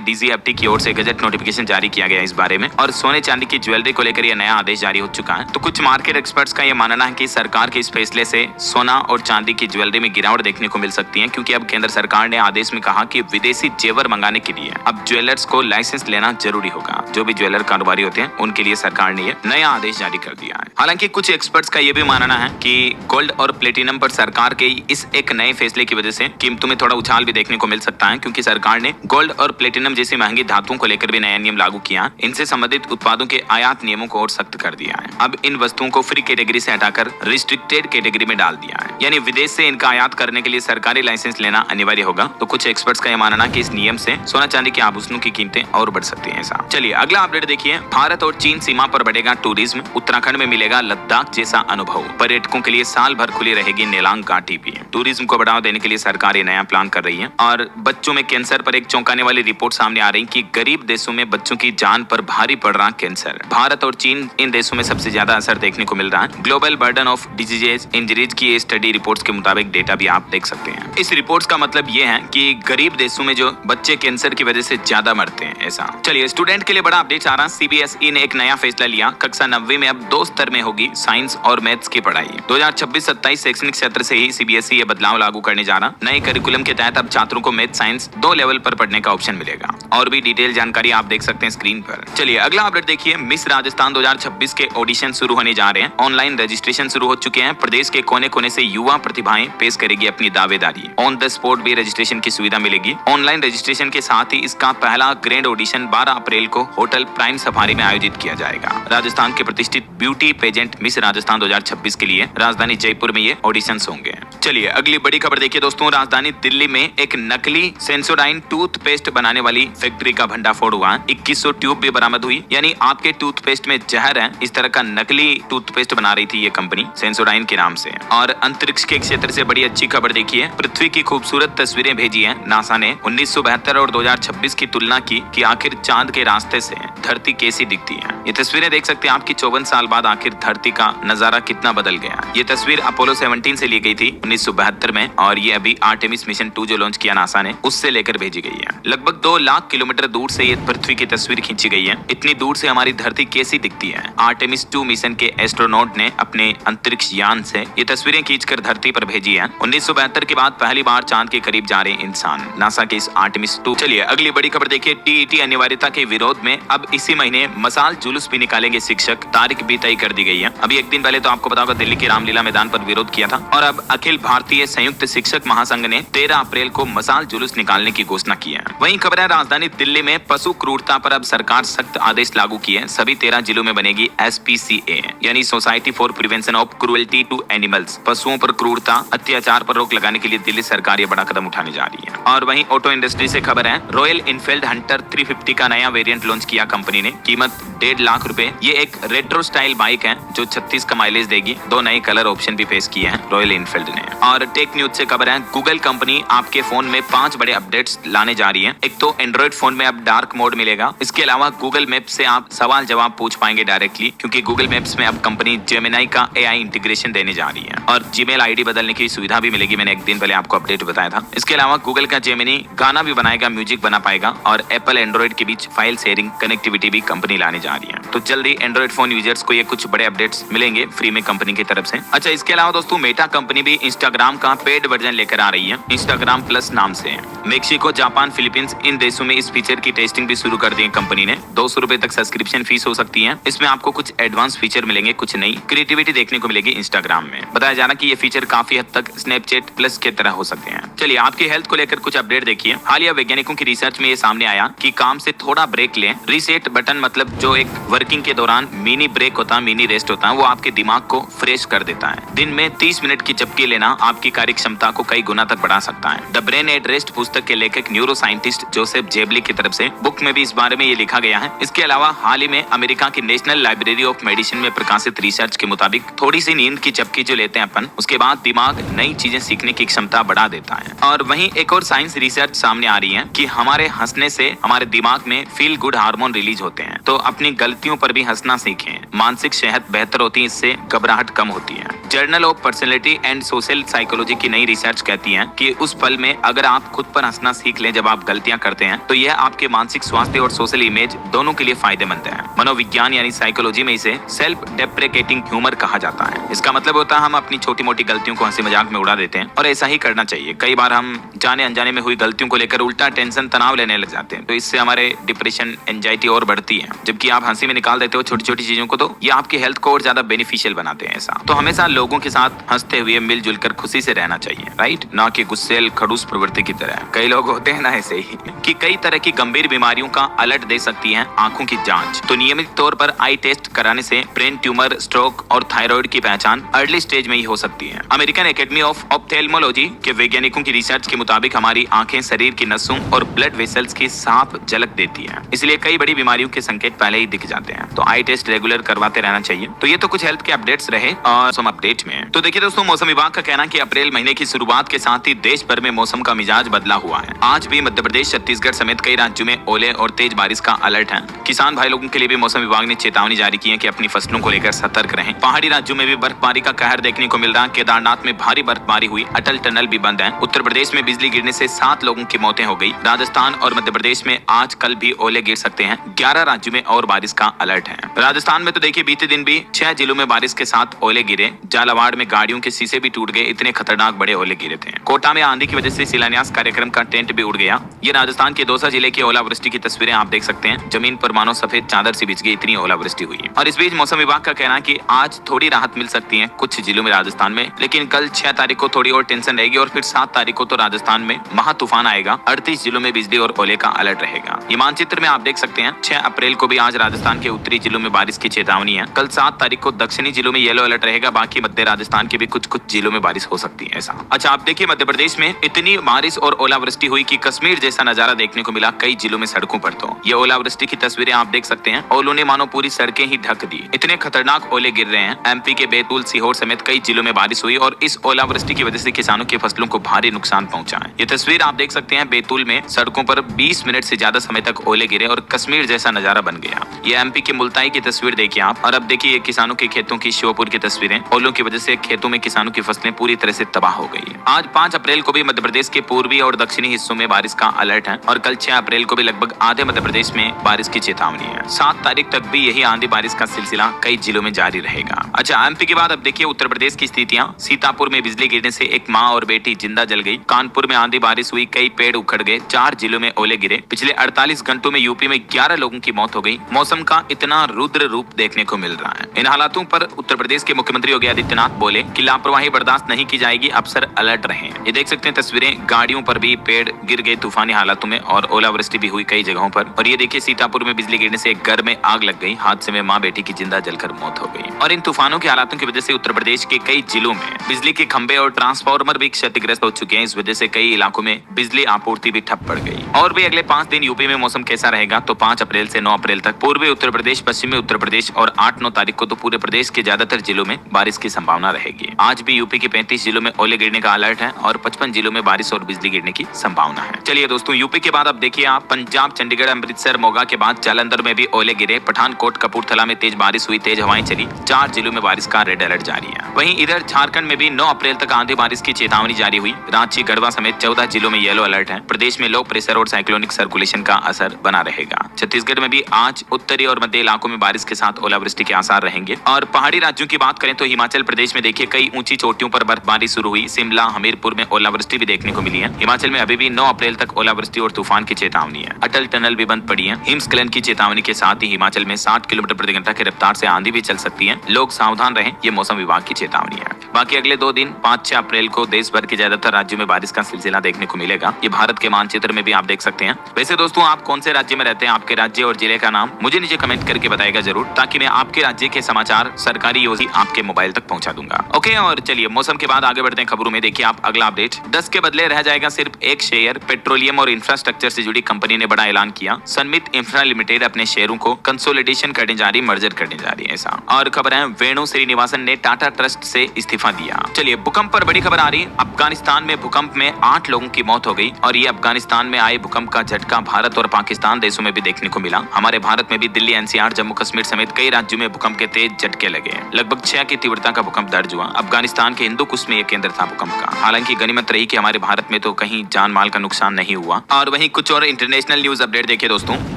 DGFT की ओर से गजट नोटिफिकेशन जारी किया गया इस बारे में, और सोने चांदी की ज्वेलरी को लेकर यह नया आदेश जारी हो चुका है। तो कुछ मार्केट एक्सपर्ट्स का यह मानना है कि सरकार के इस फैसले से सोना और चांदी की ज्वेलरी में गिरावट देखने को मिल सकती है, क्योंकि अब केंद्र सरकार ने आदेश में कहा कि विदेशी जेवर मंगाने के लिए अब ज्वेलर्स को लाइसेंस लेना जरूरी होगा। जो भी ज्वेलर कारोबारी होते हैं उनके लिए सरकार ने यह नया आदेश जारी कर दिया है। हालांकि कुछ एक्सपर्ट्स का यह भी मानना है कि गोल्ड और प्लेटिनम पर सरकार के इस एक नए फैसले की वजह से कीमतों में थोड़ा उछाल भी देखने को मिल सकता है, क्योंकि सरकार ने गोल्ड और प्लेटिनम जैसी महंगी धातुओं को लेकर भी नया नियम लागू किया। इनसे संबंधित उत्पादों के आयात नियमों को और सख्त कर दिया है। अब इन वस्तुओं को फ्री कैटेगरी से हटाकर रिस्ट्रिक्टेड कैटेगरी में डाल दिया है, यानी विदेश से इनका आयात करने के लिए सरकारी लाइसेंस लेना अनिवार्य होगा। तो कुछ एक्सपर्ट्स का यह मानना कि इस नियम से सोना चांदी के आभूषणों की कीमतें और बढ़ सकती हैं। ऐसा चलिए अगला अपडेट देखिए। भारत और चीन सीमा पर बढ़ेगा टूरिज्म, उत्तराखंड में मिलेगा लद्दाख जैसा अनुभव। पर्यटकों के लिए साल भर खुली रहेगी नेलांग घाटी भी। टूरिज्म को बढ़ावा देने के लिए सरकार ये नया प्लान कर रही है। और बच्चों में कैंसर पर एक चौंकाने वाली रिपोर्ट सामने आ रही कि गरीब देशों में बच्चों की जान पर भारी पड़ रहा कैंसर। भारत और चीन इन देशों में सबसे ज्यादा असर देखने को मिल रहा है। Global burden of diseases injuries की स्टडी रिपोर्ट्स के मुताबिक डेटा भी आप देख सकते हैं। इस रिपोर्ट्स का मतलब ये है कि गरीब देशों में जो बच्चे कैंसर की वजह से ज्यादा मरते हैं। ऐसा चलिए स्टूडेंट के लिए बड़ा अपडेट आ रहा। CBSE ने एक नया फैसला लिया। कक्षा 9वीं में अब 2 स्तर में होगी साइंस और मैथ्स की पढ़ाई। 2026-27 शैक्षणिक सत्र से ही CBSE ये बदलाव लागू करने जा रहा। नए करिकुलम के तहत अब छात्रों को मैथ साइंस 2 लेवल पर पढ़ने का ऑप्शन मिलेगा। और भी डिटेल जानकारी आप देख सकते हैं स्क्रीन पर। चलिए अगला अपडेट देखिए। मिस राजस्थान 2026 के ऑडिशन शुरू होने जा रहे हैं। ऑनलाइन रजिस्ट्रेशन शुरू हो चुके हैं। प्रदेश के कोने कोने से युवा प्रतिभाएं पेश करेगी अपनी दावेदारी। ऑन द स्पॉट भी रजिस्ट्रेशन की सुविधा मिलेगी। ऑनलाइन रजिस्ट्रेशन के साथ ही इसका पहला ग्रैंड ऑडिशन 12 अप्रैल को होटल प्राइम सफारी में आयोजित किया जाएगा। राजस्थान के प्रतिष्ठित ब्यूटी पेजेंट मिस राजस्थान 2026 के लिए राजधानी जयपुर में ये ऑडिशंस होंगे। चलिए अगली बड़ी खबर देखिए दोस्तों। राजधानी दिल्ली में एक नकली सेंसोडाइन टूथपेस्ट बनाने वाली फैक्ट्री का भंडाफोड़ हुआ। 2100 ट्यूब भी बरामद हुई, यानी आपके टूथपेस्ट में जहर है, इस तरह का नकली टूथपेस्ट बना रही थी ये कंपनी सेंसोडाइन के नाम से। और अंतरिक्ष के क्षेत्र से बड़ी अच्छी खबर देखिए। पृथ्वी की खूबसूरत तस्वीरें भेजी है नासा ने। 1972 और 2026 की तुलना की कि आखिर चांद के रास्ते से धरती कैसी दिखती है। ये तस्वीरें देख सकते हैं आपकी 54 साल बाद आखिर धरती का नजारा कितना बदल गया। ये तस्वीर अपोलो 17 से ली गई थी 1972 में, और ये अभी आर्टेमिस मिशन 2 जो लॉन्च किया नासा ने उससे लेकर भेजी गई है। लगभग 2 लाख किलोमीटर दूर से ये पृथ्वी की तस्वीर खींची गई है। इतनी दूर से हमारी धरती कैसी दिखती है। आर्टेमिस 2 मिशन के एस्ट्रोनॉट ने अपने अंतरिक्ष यान से ये तस्वीरें खींचकर धरती पर भेजी है। 1972 के बाद पहली बार चांद के करीब जा रहे इंसान नासा के इस आर्टेमिस 2। चलिए अगली बड़ी खबर देखिए। TET अनिवार्यता के विरोध में अब इसी महीने मसाल जुलूस भी निकालेंगे शिक्षक। तारीख भी तय कर दी गई है। अभी एक दिन पहले तो आपको पता होगा दिल्ली के रामलीला मैदान पर विरोध किया था, और अब अखिल भारतीय संयुक्त शिक्षक महासंघ ने 13 अप्रैल को मसाल जुलूस निकालने की घोषणा की है। वहीं खबर है राजधानी दिल्ली में पशु क्रूरता पर अब सरकार सख्त आदेश लागू किए। सभी 13 जिलों में बनेगी SPCA यानी society for prevention of cruelty to animals. पशुओं पर क्रूरता अत्याचार पर रोक लगाने के लिए दिल्ली सरकार ये बड़ा कदम उठाने जा रही है। और वहीं ऑटो इंडस्ट्री से खबर है। रॉयल इनफील्ड हंटर 350 का नया वेरिएंट लॉन्च किया कंपनी ने। कीमत 1.5 लाख रुपए। ये एक रेट्रो स्टाइल बाइक है जो 36 का माइलेज देगी। 2 नए कलर ऑप्शन भी पेश किए हैं रॉयल इनफील्ड ने। और टेक न्यूज से खबर है। गूगल कंपनी आपके फोन में 5 बड़े अपडेट्स लाने जा रही है। एक तो एंड्रॉइड फोन में अब डार्क मोड मिलेगा। इसके अलावा गूगल मैप्स से आप सवाल जवाब पूछ पाएंगे डायरेक्टली, क्योंकि गूगल मैप्स में अब कंपनी जेमिनाई का AI इंटीग्रेशन देने जा रही है। और जीमेल ID बदलने की सुविधा भी मिलेगी। मैंने एक दिन पहले आपको अपडेट बताया था। इसके अलावा गूगल का जेमिनी गाना भी बनाएगा, म्यूजिक बना पाएगा। और एप्पल एंड्रॉइड के बीच फाइल शेयरिंग कनेक्टिविटी भी कंपनी लाने जा रही है। तो जल्दी एंड्रॉइड फोन यूजर्स को ये कुछ बड़े अपडेट्स मिलेंगे फ्री में कंपनी की तरफ से। अच्छा, इसके अलावा दोस्तों मेटा कंपनी भी इंस्टाग्राम का पेड वर्जन लेकर आ रही है, इंस्टाग्राम प्लस नाम से। मेक्सिको, जापान, फिलीपींस इन देशों में इस फीचर की टेस्टिंग भी शुरू कर दी है कंपनी ने। 200 रुपए तक सब्सक्रिप्शन फीस हो सकती है। इसमें आपको कुछ एडवांस फीचर मिलेंगे, कुछ नई क्रिएटिविटी देखने को मिलेगी इंस्टाग्राम में। बताया जा रहा कि ये फीचर काफी हद तक स्नैपचैट प्लस के तरह हो सकते हैं। चलिए आपकी हेल्थ को लेकर कुछ अपडेट देखिए। हालिया वैज्ञानिकों की रिसर्च में ये सामने आया कि काम से थोड़ा ब्रेक लें, रीसेट रीसेट बटन मतलब जो एक वर्किंग के दौरान मिनी ब्रेक होता है, मिनी रेस्ट होता है, वो आपके दिमाग को फ्रेश कर देता है। दिन में 30 मिनट की झपकी लेना आपकी कार्य क्षमता को कई गुना तक बढ़ा सकता है। द ब्रेन एट रेस्ट पुस्तक के लेखक न्यूरो साइंटिस्ट जोसेफ जेबली की तरफ से बुक में भी इस बारे में ये लिखा गया है। इसके अलावा हाल ही में अमेरिका की नेशनल लाइब्रेरी ऑफ मेडिसिन में प्रकाशित रिसर्च के मुताबिक थोड़ी सी नींद की झपकी जो लेते हैं अपन, उसके बाद दिमाग नई चीजें सीखने की क्षमता बढ़ा देता है। और वहीं एक और साइंस रिसर्च सामने आ रही है कि हमारे हंसने से हमारे दिमाग में फील गुड हार्मोन रिलीज होते हैं। तो अपनी गलतियों पर भी हंसना सीखें, मानसिक सेहत बेहतर होती है, इससे घबराहट कम होती है। Journal of personality and social psychology की नई रिसर्च कहती है कि उस पल में अगर आप खुद पर हंसना सीख लें जब आप गलतियां करते हैं, तो यह आपके मानसिक स्वास्थ्य और सोशल इमेज दोनों के लिए फायदेमंद है। मनोविज्ञान यानी साइकोलॉजी में इसे सेल्फ डेप्रिकेटिंग ह्यूमर कहा जाता है। इसका मतलब होता है हम अपनी छोटी मोटी गलतियों को हंसी मजाक में उड़ा देते हैं, और ऐसा ही करना चाहिए। कई बार हम जाने अनजाने में हुई गलतियों को लेकर उल्टा टेंशन तनाव लेने लग जाते हैं, तो इससे हमारे डिप्रेशन एंजाइटी और बढ़ती है। जबकि आप हंसी में निकाल देते हो छोटी छोटी चीजों को, तो ये आपकी हेल्थ को और ज्यादा बेनिफिशियल बनाते हैं। ऐसा तो हमेशा लोगों के साथ हंसते हुए मिलजुल कर खुशी से रहना चाहिए, राइट, ना कि गुस्सेल खड़ूस प्रवृत्ति की तरह। कई लोग होते हैं ना ऐसे ही कि कई तरह की गंभीर बीमारियों का अलर्ट दे सकती है आंखों की जांच। तो नियमित तौर पर आई टेस्ट कराने से ब्रेन ट्यूमर, स्ट्रोक और थायराइड की पहचान अर्ली स्टेज में ही हो सकती है। अमेरिकन एकेडमी ऑफ ऑप्थेल्मोलॉजी के वैज्ञानिकों की रिसर्च के मुताबिक हमारी आंखें शरीर की नसों और ब्लड वेसल्स की साफ झलक देती है, इसलिए कई बड़ी बीमारियों के संकेत पहले ही दिख जाते हैं। तो आई टेस्ट रेगुलर करवाते रहना चाहिए। तो ये तो कुछ हेल्थ के अपडेट्स रहे, और मौसम अपडेट में तो देखिए दोस्तों, मौसम विभाग का कहना है कि अप्रैल महीने की शुरुआत के साथ ही देश भर में मौसम का मिजाज बदला हुआ है। आज भी मध्य प्रदेश, छत्तीसगढ़ समेत कई राज्यों में ओले और तेज बारिश का अलर्ट है। किसान भाई लोगों के लिए भी मौसम विभाग ने चेतावनी जारी की है कि अपनी फसलों को लेकर सतर्क रहें। पहाड़ी राज्यों में भी बर्फबारी का कहर देखने को मिल रहा है। केदारनाथ में भारी बर्फबारी हुई, अटल टनल भी बंद है। उत्तर प्रदेश में बिजली गिरने से 7 लोगों की मौतें हो गई। राजस्थान और मध्य प्रदेश में आज कल भी ओले गिर सकते हैं। 11 राज्यों में और बारिश का अलर्ट है। राजस्थान में तो देखिए बीते दिन भी 6 जिलों में बारिश के साथ ओले गिरे। झालावाड़ में गाड़ियों के शीशे भी टूट गए, इतने खतरनाक बड़े ओले गिरे थे। कोटा में आंधी की वजह से शिलान्यास कार्यक्रम का टेंट भी उड़ गया। ये राजस्थान के दौसा जिले की ओलावृष्टि की तस्वीरें आप देख सकते हैं। जमीन पर मानो सफेद चादर सी बिछ गई, इतनी ओलावृष्टि हुई। और इस बीच मौसम विभाग का कहना है कि आज थोड़ी राहत मिल सकती है कुछ जिलों में राजस्थान में, लेकिन कल 6 तारीख को थोड़ी और टेंशन रहेगी, और फिर 7 तारीख को तो राजस्थान में महा तूफान आएगा। 38 जिलों में बिजली और ओले का अलर्ट रहेगा। ये मानचित्र में आप देख सकते हैं। 6 अप्रैल को भी आज राजस्थान के उत्तरी जिलों में बारिश की चेतावनी है। कल 7 तारीख को दक्षिणी जिलों में येलो अलर्ट रहेगा। बाकी मध्य राजस्थान के भी कुछ जिलों में बारिश हो सकती है। ऐसा अच्छा, आप देखिए मध्य प्रदेश में इतनी बारिश और ओलावृष्टि हुई कि कश्मीर जैसा नजारा देखने को मिला कई जिलों में सड़कों पर। तो ये ओलावृष्टि की तस्वीरें आप देख सकते हैं। ओलों ने मानो पूरी सड़कें ही ढक दी, इतने खतरनाक ओले गिर रहे हैं। एमपी के बैतूल, सीहोर समेत कई जिलों में बारिश हुई, और इस ओलावृष्टि की वजह से किसानों की फसलों को भारी नुकसान पहुंचा है। ये तस्वीर आप देख सकते हैं। बैतूल में सड़कों पर 20 मिनट से ज्यादा समय तक ओले गिरे और कश्मीर जैसा नजारा बन गया। ये एमपी के मुल्ताई की तस्वीर देखिए आप। और अब देखिए किसानों के खेतों की श्योपुर की तस्वीरें। ओलों की वजह से खेतों में किसानों की फसलें पूरी तरह से तबाह हो गई। आज 5 अप्रैल को भी मध्य प्रदेश के पूर्वी और दक्षिणी हिस्सों में बारिश का अलर्ट है, और कल 6 अप्रैल को भी लगभग आधे मध्य प्रदेश में बारिश की चेतावनी है। 7 तारीख तक भी यही आंधी बारिश का सिलसिला कई जिलों में जारी रहेगा। अच्छा, एमपी के बाद अब देखिए उत्तर प्रदेश की स्थितियां। सीतापुर में बिजली गिरने से एक माँ और बेटी जिंदा जल गई। कानपुर में आंधी बारिश हुई, कई पेड़ उखड़ गए। 4 जिलों में ओले गिरे। पिछले 48 घंटों में यूपी में 11 लोगों की मौत हो गई। मौसम का इतना रुद्र रूप देखने को मिल रहा है। इन हालातों पर उत्तर प्रदेश के मुख्यमंत्री योगी आदित्यनाथ बोले कि लापरवाही बर्दाश्त नहीं की जाएगी, अफसर अलर्ट रहें। ये देख सकते हैं तस्वीरें, गाड़ियों पर भी पेड़ गिर गए तूफानी हालातों में, और ओलावृष्टि भी हुई कई जगहों पर। और ये देखिए सीतापुर में बिजली गिरने से एक घर में आग लग गई। हादसे में माँ बेटी की जिंदा जलकर मौत हो गई। और इन तूफानों के हालातों की वजह से उत्तर प्रदेश के कई जिलों में बिजली के खंभे और ट्रांसफार्मर भी क्षतिग्रस्त हो चुके हैं। इस वजह से कई इलाकों में बिजली आपूर्ति भी ठप पड़ गई। और भी अगले 5 दिन यूपी में मौसम कैसा रहेगा, तो 5 अप्रैल से 9 अप्रैल तक पूर्वी उत्तर प्रदेश, पश्चिमी उत्तर प्रदेश और 8-9 तारीख को तो पूरे प्रदेश के ज्यादातर जिलों में बारिश की संभावना रहेगी। आज भी यूपी के 35 जिलों में ओले गिरने का अलर्ट है, और 55 जिलों में बारिश और बिजली गिरने की संभावना है। चलिए दोस्तों, यूपी के बाद अब देखिए आप पंजाब, चंडीगढ़, अमृतसर, मोगा के बाद जालंधर में भी ओले गिरे। पठानकोट, कपूरथला में तेज बारिश हुई, तेज हवाएं चली। 4 जिलों में बारिश का रेड अलर्ट जारी है। वहीं इधर झारखंड में भी 9 अप्रैल तक आंधी बारिश की चेतावनी जारी हुई। रांची, गढ़वा समेत 14 जिलों में येलो अलर्ट है। प्रदेश में लो प्रेशर और साइक्लोनिक सर्कुलेशन का असर बना रहेगा। छत्तीसगढ़ में भी आज उत्तरी और मध्य इलाकों में बारिश के साथ ओलावृष्टि के आसार रहेंगे। और पहाड़ी राज्यों की बात करें तो हिमाचल प्रदेश में देखिए कई ऊंची चोटियों पर बर्फबारी शुरू हुई। शिमला, हमीरपुर में ओलावृष्टि भी देखने को मिली है। हिमाचल में अभी भी 9 अप्रैल तक ओलावृष्टि और तूफान की चेतावनी है। अटल टनल भी बंद पड़ी है। हिमस्खलन की चेतावनी के साथ ही हिमाचल में 60 किलोमीटर प्रति घंटा की रफ्तार से आंधी भी चल सकती है। लोग सावधान रहें, ये मौसम विभाग की चेतावनी है। बाकी अगले 2 दिन 5-6 अप्रैल को देश भर के ज्यादातर राज्यों में बारिश का सिलसिला देखने को मिलेगा। ये भारत के मानचित्र में भी आप देख सकते हैं। वैसे दोस्तों, आप कौन से राज्य में रहते हैं, आपके राज्य राज्य और जिले का नाम मुझे नीचे कमेंट करके बताएगा जरूर, ताकि मैं आपके राज्य के समाचार सरकारी योजना आपके मोबाइल तक पहुंचा दूंगा। ओके, और चलिए मौसम के बाद आगे बढ़ते हैं खबरों में। देखिए आप अगला अपडेट, 10 के बदले रह जाएगा सिर्फ एक शेयर। पेट्रोलियम और इंफ्रास्ट्रक्चर से जुड़ी कंपनी ने बड़ा ऐलान किया। सनमित इंफ्रा लिमिटेड अपने शेयरों को कंसोलिडेशन करने जा रही, मर्जर करने जा रही है ऐसा। और खबर है वेणु श्रीनिवासन ने टाटा ट्रस्ट से इस्तीफा दिया। चलिए भूकंप पर बड़ी खबर आ रही। अफगानिस्तान में भूकंप में 8 लोगों की मौत हो गई और ये अफगानिस्तान में आए भूकंप का झटका भारत और पाकिस्तान देशों में भी देखने को मिला। हमारे भारत में भी दिल्ली, एनसीआर, जम्मू कश्मीर समेत कई राज्यों में भूकंप के तेज झटके लगे। लगभग 6 की तीव्रता का भूकंप दर्ज हुआ। अफगानिस्तान के हिंदू कुश में यह केंद्र था भूकंप का। हालांकि गनीमत रही कि हमारे भारत में तो कहीं जान माल का नुकसान नहीं हुआ। और वहीं कुछ और इंटरनेशनल न्यूज अपडेट देखिए दोस्तों।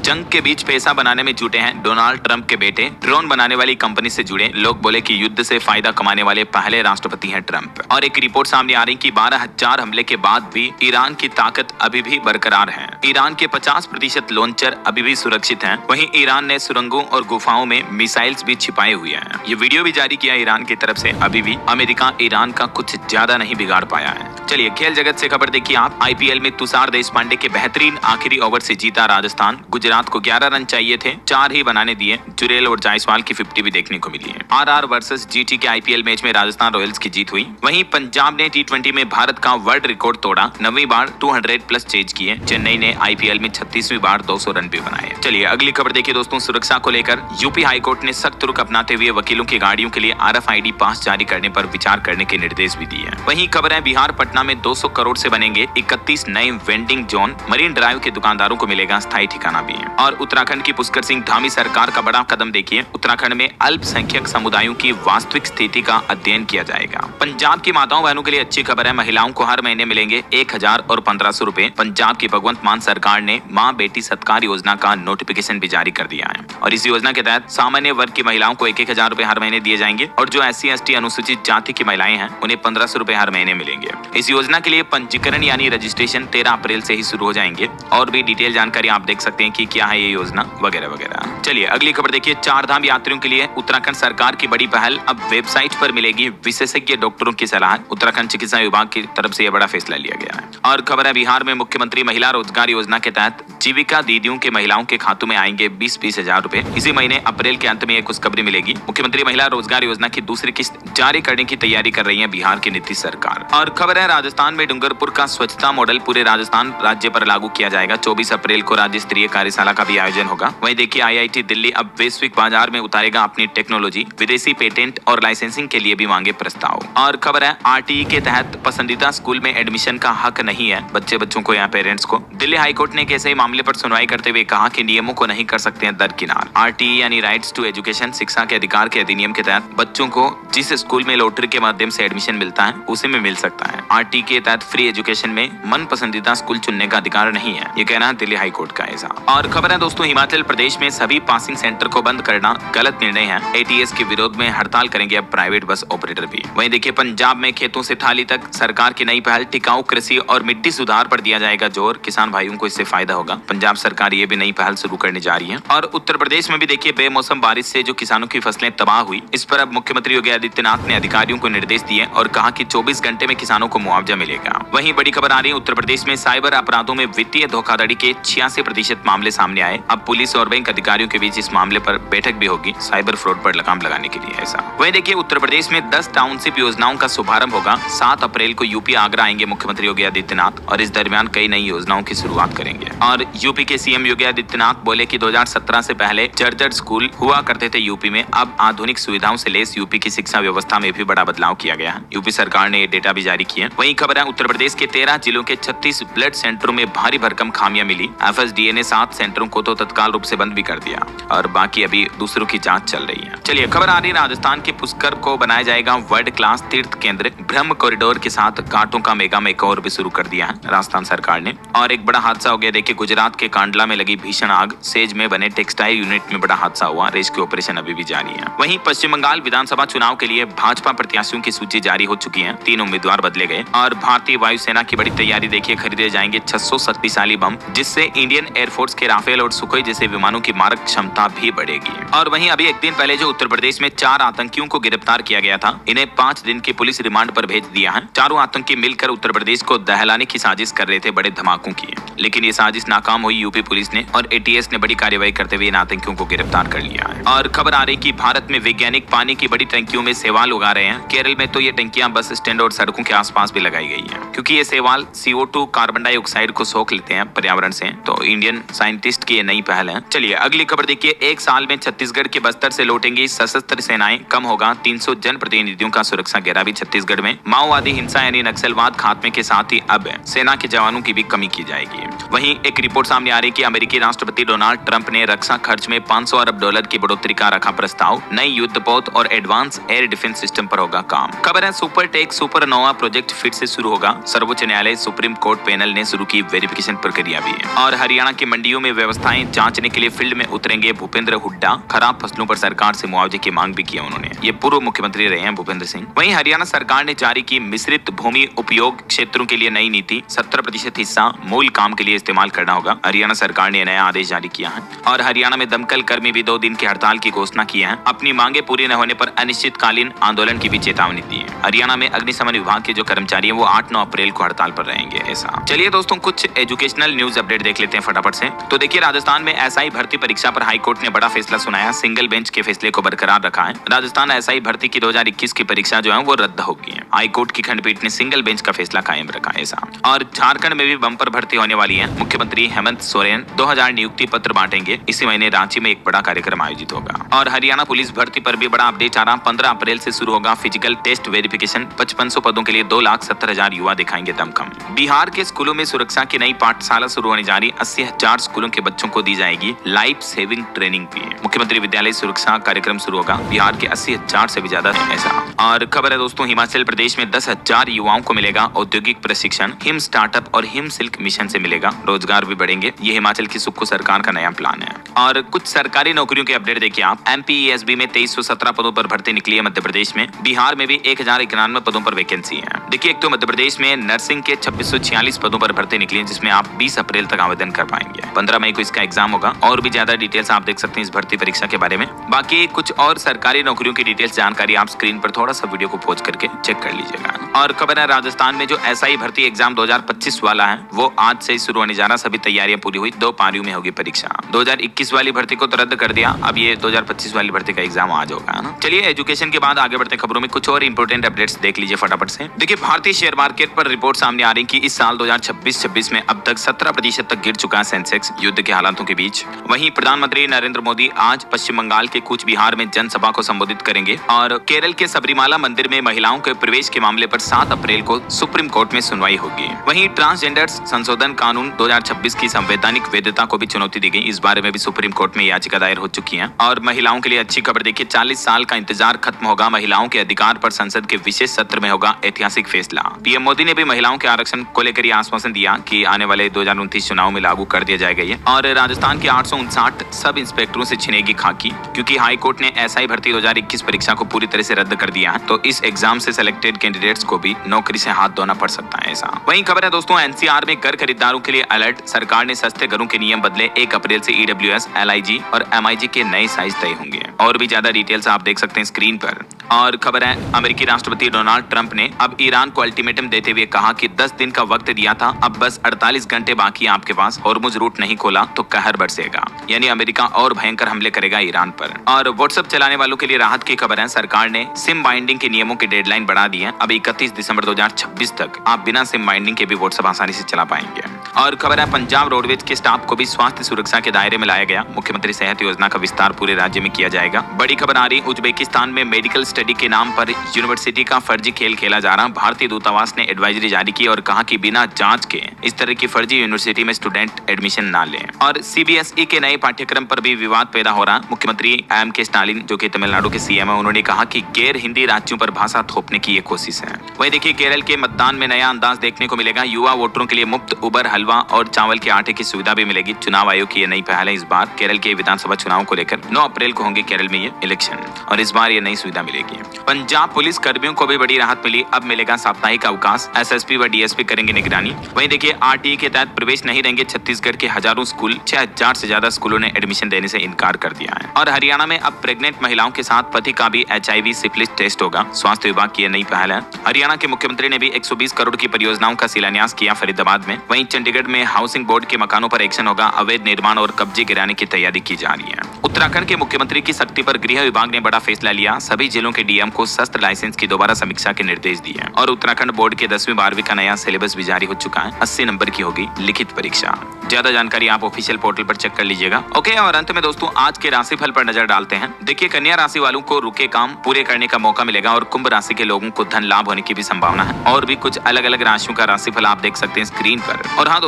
जंग के बीच पैसा बनाने में जुटे हैं डोनाल्ड ट्रंप के बेटे। ड्रोन बनाने वाली कंपनी से जुड़े लोग बोले कि युद्ध से फायदा कमाने वाले पहले राष्ट्रपति हैं ट्रंप। और एक रिपोर्ट सामने आ रही कि 12,000 हमले के बाद भी ईरान की ताकत अभी भी बरकरार है। ईरान के 50% लॉन्चर अभी भी सुरक्षित हैं। वहीं ईरान ने सुरंगों और गुफाओं में मिसाइल्स भी छिपाए हुए हैं। ये वीडियो भी जारी किया ईरान की तरफ से। अभी भी अमेरिका ईरान का कुछ ज्यादा नहीं बिगाड़ पाया है। चलिए खेल जगत से खबर देखिए आप। आईपीएल में तुषार देशपांडे के बेहतरीन आखिरी ओवर से जीता राजस्थान। गुजरात को 11 रन चाहिए थे, 4 ही बनाने दिए। जुरेल और जायसवाल की 50 भी देखने को मिली है। आरआर वर्सेस जीटी के आईपीएल मैच में राजस्थान रॉयल्स की जीत हुई। वहीं पंजाब ने टी20 में भारत का वर्ल्ड रिकॉर्ड तोड़ा। 9वीं बार 200+ चेज किए। चेन्नई ने आईपीएल में 36वीं बार 200 रन भी बनाए। चलिए अगली खबर देखिए दोस्तों। सुरक्षा को लेकर यूपी हाईकोर्ट ने सख्त रुख अपनाते हुए वकीलों की गाड़ियों के लिए RFID पास जारी करने पर विचार करने के निर्देश भी दिए। वहीं खबर है बिहार पटना में 200 करोड़ से बनेंगे 31 नए वेंडिंग जोन। मरीन ड्राइव के दुकानदारों को मिलेगा स्थायी ठिकाना भी। और उत्तराखंड की पुष्कर सिंह धामी सरकार का बड़ा कदम देखिए। उत्तराखंड में अल्पसंख्यक समुदायों की वास्तविक स्थिति का अध्ययन किया जाएगा। पंजाब की माताओं बहनों के लिए अच्छी खबर है। महिलाओं को हर महीने मिलेंगे 1000 और 1500 रुपए। पंजाब की भगवंत मान सरकार ने माँ बेटी सत्कार योजना का नोटिफिकेशन भी जारी कर दिया है। और इस योजना के तहत सामान्य वर्ग की महिलाओं को 1000 रुपए हर महीने दिए जाएंगे और जो SC/ST अनुसूचित जाति की महिलाएं हैं उन्हें 1500 रुपए हर महीने मिलेंगे। इस योजना के लिए पंजीकरण यानी रजिस्ट्रेशन 13 अप्रैल से ही शुरू हो जाएंगे। और भी डिटेल जानकारी आप देख सकते हैं कि क्या है ये योजना वगैरह वगैरह। चलिए अगली खबर देखिए। 4 धाम यात्रियों के लिए उत्तराखंड सरकार की बड़ी पहल। अब वेबसाइट पर मिलेगी विशेषज्ञ डॉक्टरों की सलाह। उत्तराखंड चिकित्सा विभाग की तरफ से यह बड़ा फैसला लिया गया है। और खबर है बिहार में मुख्यमंत्री महिला रोजगार योजना के तहत जीविका दीदियों के महिलाओं के खातों में आएंगे 20-20 हजार रुपए। इसी महीने अप्रैल के अंत में एक खुशखबरी मिलेगी। मुख्यमंत्री महिला रोजगार योजना की दूसरी किस्त जारी करने की तैयारी कर रही है बिहार की नीतीश सरकार। और खबर है राजस्थान में डूंगरपुर का स्वच्छता मॉडल पूरे राजस्थान राज्य पर लागू किया जाएगा। 24 अप्रैल को राज्य स्तरीय कार्यशाला का भी आयोजन होगा। वहीं देखिए IIT दिल्ली अब वैश्विक बाजार में उतारेगा अपनी टेक्नोलॉजी। विदेशी पेटेंट और लाइसेंसिंग के लिए भी मांगे प्रस्ताव। और खबर है RTE के तहत पसंदीदा स्कूल में एडमिशन का हक नहीं है बच्चों को या पेरेंट्स को। दिल्ली हाईकोर्ट ने एक ऐसे मामले पर सुनवाई करते हुए कहा कि नियमों को नहीं कर सकते हैं दरकिनार। RTE यानी राइट्स टू एजुकेशन, शिक्षा के अधिकार के अधिनियम के तहत बच्चों को जिस स्कूल में लॉटरी के माध्यम से एडमिशन मिलता है उसी में मिल सकता है। RTE के तहत फ्री एजुकेशन में मन पसंदीदा स्कूल चुनने का अधिकार नहीं है, ये कहना है दिल्ली हाईकोर्ट का ऐसा। और खबर है दोस्तों हिमाचल प्रदेश में सभी पासिंग सेंटर को बंद करना गलत निर्णय है। ATS के विरोध में हड़ताल करेंगे अब प्राइवेट बस ऑपरेटर भी। वहीं देखिए पंजाब में खेतों से थाली तक सरकार की नई पहल। टिकाऊ कृषि और मिट्टी सुधार पर दिया जाएगा जोर। किसान भाइयों को इससे फायदा होगा। पंजाब सरकार ये भी नई पहल शुरू करने जा रही है। और उत्तर प्रदेश में भी देखिए बेमौसम बारिश से जो किसानों की फसलें तबाह हुई, इस पर अब मुख्यमंत्री योगी आदित्यनाथ ने अधिकारियों को निर्देश दिए और कहा कि 24 घंटे में किसानों को मुआवजा मिलेगा। वहीं बड़ी खबर आ रही है उत्तर प्रदेश में साइबर अपराधों में वित्तीय धोखाधड़ी के 86% मामले सामने आए। अब पुलिस और बैंक अधिकारियों के बीच इस मामले पर बैठक भी होगी साइबर फ्रॉड पर लगाम लगाने के लिए ऐसा। वहीं देखिए उत्तर प्रदेश में 10 टाउनशिप योजनाओं का शुभारंभ होगा। 7 अप्रैल को यूपी आगरा आएंगे मुख्यमंत्री योगी आदित्यनाथ और इस दरमियान कई नई योजनाओं की शुरुआत करेंगे। और यूपी के CM योगी आदित्यनाथ बोले कि 2017 से पहले जर्जर स्कूल हुआ करते थे यूपी में। अब आधुनिक सुविधाओं से लेस यूपी की शिक्षा व्यवस्था में भी बड़ा बदलाव किया गया है। यूपी सरकार ने ये डेटा भी जारी किए। वहीं खबर है उत्तर प्रदेश के 13 जिलों के 36 ब्लड सेंटरों में भारी भरकम खामियां मिली। FSDA ने 7 सेंटरों को तो तत्काल रूप से बंद भी कर दिया और बाकी अभी दूसरों की जांच चल रही है। चलिए खबर आ रही राजस्थान के पुष्कर को बनाया जाएगा वर्ल्ड क्लास तीर्थ केंद्र। ब्रह्म कॉरिडोर के साथ घाटों का मेगा मेकओवर भी शुरू कर दिया है राजस्थान सरकार ने। और एक बड़ा हादसा हो गया देखिए गुजरात के कांडला में लगी भीषण आग। सेज में बने टेक्सटाइल यूनिट में बड़ा हादसा हुआ। रेस्क्यू ऑपरेशन अभी भी जारी है। वहीं पश्चिम बंगाल विधानसभा चुनाव के लिए भाजपा प्रत्याशियों की सूची जारी हो चुकी है। 3 उम्मीदवार बदले गए। और भारतीय वायुसेना की बड़ी तैयारी देखिए। खरीदे जाएंगे 600 शक्तिशाली बम जिससे इंडियन एयरफोर्स के राफेल और सुखोई जैसे विमानों की मारक क्षमता भी बढ़ेगी। और वहीं अभी एक दिन पहले जो उत्तर प्रदेश में 4 आतंकियों को गिरफ्तार किया गया था, इन्हें 5 दिन की पुलिस रिमांड पर भेज दिया है। चारों आतंकी मिलकर उत्तर प्रदेश को दहलाने की साजिश कर रहे थे बड़े धमाकों की, लेकिन ये साजिश नाकाम हुई यूपी पुलिस ने और एटीएस ने बड़ी कार्रवाई करते हुए इन आतंकियों को गिरफ्तार कर लिया है। और खबर आ रही कि भारत में वैज्ञानिक पानी की बड़ी टंकियों में शैवाल उगा रहे हैं। केरल में तो ये टंकियां बस स्टैंड और सड़कों के आसपास भी लगाई गई है, क्योंकि ये शैवाल CO2 कार्बन डाइऑक्साइड को सोख लेते हैं पर्यावरण से। तो इंडियन साइंटिस्ट की ये नई पहल है। चलिए अगली खबर देखिए। एक साल में छत्तीसगढ़ के बस्तर से लौटेंगी सशस्त्र सेनाएं, कम होगा 300 जनप्रतिनिधियों का सुरक्षा घेरा भी छत्तीसगढ़ में। माओवादी हिंसा यानी नक्सलवाद खात्मे के साथ ही अब सेना के जवानों की भी कमी की जाएगी। वहीं एक रिपोर्ट सामने आ रही कि अमेरिकी राष्ट्रपति डोनाल्ड ट्रंप ने रक्षा खर्च में $500 अरब की बढ़ोतरी का रखा प्रस्ताव। नई युद्धपोत और एडवांस एयर डिफेंस सिस्टम पर होगा काम। खबर है सुपरटेक सुपरनोवा प्रोजेक्ट फिर से शुरू होगा। सर्वोच्च न्यायालय सुप्रीम कोर्ट पैनल ने शुरू की वेरिफिकेशन प्रक्रिया भी है। और हरियाणा की मंडियों में व्यवस्थाएं जांचने के लिए फील्ड में उतरेंगे भूपेंद्र हुड्डा। खराब फसलों पर सरकार से मुआवजे की मांग भी की उन्होंने। ये पूर्व मुख्यमंत्री रहे हैं भूपेंद्र सिंह। वहीं हरियाणा सरकार ने जारी की मिश्रित भूमि उपयोग क्षेत्रों के लिए नई नीति। 70% हिस्सा मूल काम के लिए इस्तेमाल करना होगा। हरियाणा सरकार ने नया आदेश जारी किया है। और हरियाणा में दमकल कर्मी भी 2 दिन की हड़ताल की घोषणा की है। अपनी मांगे पूरी न होने पर अनिश्चितकालीन आंदोलन की भी चेतावनी दी है। हरियाणा में अग्निशमन विभाग के जो कर्मचारी हैं वो 8-9 अप्रैल को हड़ताल पर रहेंगे। ऐसा चलिए दोस्तों कुछ एजुकेशनल न्यूज अपडेट देख लेते हैं फटाफट से। तो देखिए राजस्थान में SI भर्ती परीक्षा पर हाईकोर्ट ने बड़ा फैसला सुनाया। सिंगल बेंच के फैसले को बरकरार रखा है। राजस्थान SI भर्ती की 2021 की परीक्षा जो है वो रद्द होगी। हाईकोर्ट की खंडपीठ ने सिंगल बेंच का फैसला कायम रखा है। ऐसा और झारखंड में भी बम्पर भर्ती होने वाली है। मुख्यमंत्री हेमंत सोरेन 2000 नियुक्ति पत्र बांटेंगे। इसी महीने रांची में एक बड़ा कार्यक्रम आयोजित होगा। और हरियाणा पुलिस भर्ती पर भी बड़ा अपडेट आ रहा। 15 अप्रैल से शुरू होगा फिजिकल टेस्ट वेरिफिकेशन। 5500 पदों के लिए 2,70,000 युवा दिखाएंगे दमखम। बिहार के स्कूलों में सुरक्षा की नई पाठशाला शुरू होने जा रही। 80,000 स्कूलों के बच्चों को दी जाएगी लाइफ सेविंग ट्रेनिंग भी। मुख्यमंत्री विद्यालय सुरक्षा कार्यक्रम शुरू होगा। बिहार के 80,000 से भी ज्यादा ऐसा। और खबर है दोस्तों हिमाचल प्रदेश में 10,000 युवाओं को मिलेगा औद्योगिक प्रशिक्षण। हिम स्टार्टअप और हिम सिल्क मिशन से मिलेगा। रोजगार भी बढ़ेंगे। ये हिमाचल की सुक्खू सरकार का नया प्लान है। और कुछ सरकारी नौकरियों के अपडेट देखिए आप। MPESB में 2317 पदों पर भर्ती निकली है मध्य प्रदेश में। बिहार में भी 1091 पदों पर वैकेंसी है। देखिए एक तो मध्य प्रदेश में नर्सिंग के 2646 पदों पर भर्ती निकली है, जिसमें आप 20 अप्रैल तक आवेदन कर पाएंगे। 15 मई को इसका एग्जाम होगा। और भी ज्यादा डिटेल्स आप देख सकते हैं इस भर्ती परीक्षा के बारे में। बाकी कुछ और सरकारी नौकरियों की डिटेल्स जानकारी आप स्क्रीन पर थोड़ा सा वीडियो को पॉज करके चेक कर लीजिएगा। और खबर है राजस्थान में जो SI भर्ती एग्जाम 2025 वाला है वो आज से शुरू होने जा रहा। सभी तैयारियां पूरी हुई। 2 पारियों में होगी परीक्षा। 2021 वाली भर्ती को तो रद्द कर दिया। अब ये 2025 वाली भर्ती का एग्जाम आज होगा ना। चलिए एजुकेशन के बाद आगे बढ़ते खबरों में कुछ और इंपोर्टेंट अपडेट्स देख लीजिए फटाफट से। देखिए भारतीय शेयर मार्केट पर रिपोर्ट सामने आ रही कि इस साल 2026-26 में अब तक 17% तक गिर चुका है सेंसेक्स युद्ध के हालातों के बीच। वहीं प्रधानमंत्री नरेंद्र मोदी आज पश्चिम बंगाल के कूच बिहार में जनसभा को संबोधित करेंगे। और केरल के सबरीमाला मंदिर में महिलाओं के प्रवेश के मामले पर 7 अप्रैल को सुप्रीम कोर्ट में सुनवाई होगी। वहीं ट्रांसजेंडर्स संशोधन कानून 2026 की संवैधानिक वैधता को भी चुनौती दी गई। इस बारे में भी सुप्रीम कोर्ट में याचिका दायर हो चुकी है। और महिलाओं के लिए अच्छी खबर देखिए 40 साल का इंतजार खत्म होगा। महिलाओं के अधिकार पर संसद के विशेष सत्र में होगा ऐतिहासिक फैसला। पीएम मोदी ने भी महिलाओं के आरक्षण को लेकर यह आश्वासन दिया कि आने वाले 2029 चुनाव में लागू कर दिया जाएगा ये। और राजस्थान के 859 सब इंस्पेक्टरों से छिनेगी खाकी, क्योंकि हाई कोर्ट ने SI भर्ती 2021 परीक्षा को पूरी तरह से रद्द कर दिया है। तो इस एग्जाम से सिलेक्टेड कैंडिडेट्स को भी नौकरी से हाथ धोना पड़ सकता है ऐसा। वहीं खबर है दोस्तों NCR में घर खरीदारों के लिए अलर्ट। सरकार ने सस्ते घरों के नियम बदले। 1 अप्रैल से EWS, LIG और MIG के नए साइज तय होंगे। और भी ज्यादा डिटेल्स आप देख सकते हैं स्क्रीन पर। और खबर है अमेरिकी राष्ट्रपति डोनाल्ड ट्रंप ने अब ईरान को अल्टीमेटम देते हुए कहा कि 10 दिन का वक्त दिया था, अब बस 48 घंटे बाकी है आपके पास। हॉर्मुज रूट नहीं खोला तो कहर बरसेगा। यानी अमेरिका और भयंकर हमले करेगा ईरान पर। और व्हाट्सएप चलाने वालों के लिए राहत की खबर है। सरकार ने सिम बाइंडिंग के नियमों की डेडलाइन बढ़ा दी है। अब 31 दिसंबर 2026 तक आप बिना सिम बाइंडिंग के भी व्हाट्सएप आसानी से चला पाएंगे। और खबर है पंजाब रोडवेज के स्टाफ को भी स्वास्थ्य सुरक्षा के दायरे में लाया गया। मुख्यमंत्री सेहत योजना का विस्तार पूरे राज्य में किया जाएगा। बड़ी खबर आ रही उज्बेकिस्तान में मेडिकल स्टडी के नाम पर यूनिवर्सिटी का फर्जी खेल खेला जा रहा। भारतीय दूतावास ने एडवाइजरी जारी की और कहा कि बिना जांच के इस तरह की फर्जी यूनिवर्सिटी में स्टूडेंट एडमिशन ना लें। और CBSE के नए पाठ्यक्रम पर भी विवाद पैदा हो रहा। मुख्यमंत्री M.K. स्टालिन जो कि तमिलनाडु के CM है, उन्होंने कहा कि गैर हिंदी राज्यों पर भाषा थोपने की ये कोशिश है। वहीं देखिए केरल के मतदान में नया अंदाज देखने को मिलेगा। युवा वोटरों के लिए मुफ्त उबर, हलवा और चावल के आटे की सुविधा भी मिलेगी। चुनाव आयोग की ये नई पहल है। इस बार केरल के विधानसभा चुनाव को लेकर 9 अप्रैल को होंगे केरल में ये इलेक्शन और इस बार ये नई सुविधा मिलेगी। पंजाब पुलिस कर्मियों को भी बड़ी राहत मिली। अब मिलेगा साप्ताहिक अवकाश। SSP व DSP करेंगे निगरानी। वहीं देखिए RTE के तहत प्रवेश नहीं देंगे छत्तीसगढ़ के हजारों स्कूल। 6000 से ज्यादा स्कूलों ने एडमिशन देने से इनकार कर दिया है। और हरियाणा में अब प्रेग्नेंट महिलाओं के साथ पति का भी HIV सिफिलिस टेस्ट होगा। स्वास्थ्य विभाग की यह नई पहल है। हरियाणा के मुख्यमंत्री ने भी 120 करोड़ की परियोजनाओं का शिलान्यास किया फरीदाबाद में। वहीं चंडीगढ़ चंडीगढ़ में हाउसिंग बोर्ड के मकानों पर एक्शन होगा, अवैध निर्माण और कब्जे गिराने की तैयारी की जा रही है। उत्तराखंड के मुख्यमंत्री की सख्ती पर गृह विभाग ने बड़ा फैसला लिया, सभी जिलों के डीएम को शस्त्र लाइसेंस की दोबारा समीक्षा के निर्देश दिए। और उत्तराखंड बोर्ड के 10वीं 12वीं का नया सिलेबस भी जारी हो चुका है। 80 नंबर की होगी लिखित परीक्षा। ज्यादा जानकारी आप ऑफिशियल पोर्टल पर चेक कर लीजिएगा। ओके, और अंत में दोस्तों आज के राशिफल पर नजर डालते हैं। देखिए, कन्या राशि वालों को रुके काम पूरे करने का मौका मिलेगा और कुंभ राशि के लोगों को धन लाभ होने की भी संभावना है। और भी कुछ अलग अलग राशियों का राशिफल आप देख सकते हैं स्क्रीन पर। और हाँ